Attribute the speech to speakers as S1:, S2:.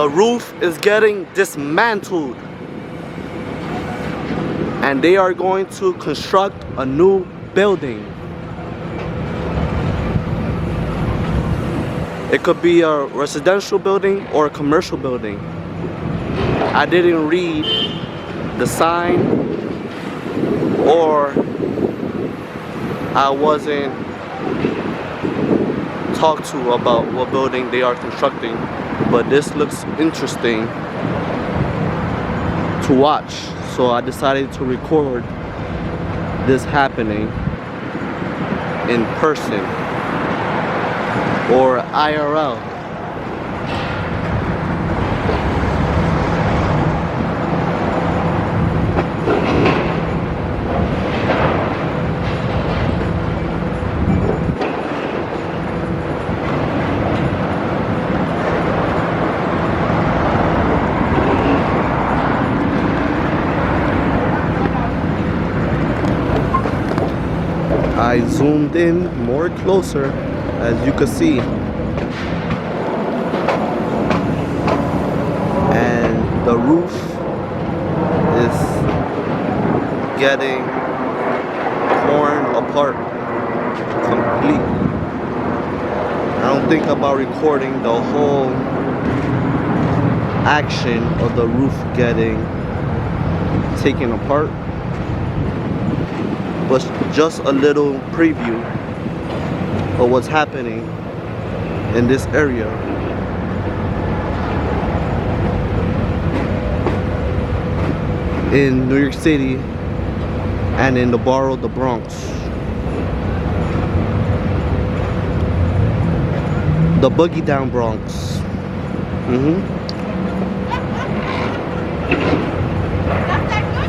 S1: The roof is getting dismantled, and they are going to construct a new building. It could be a residential building or a commercial building. I didn't read the sign, or I wasn't talked to about what building they are constructing, but this looks interesting to watch, so I decided to record this happening in person, or IRL. I zoomed in more closer, as you can see, and the roof is getting torn apart complete. I don't think about recording the whole action of the roof getting taken apart, but just a little preview of what's happening in this area. In New York City and in the borough of the Bronx. The Boogie Down Bronx.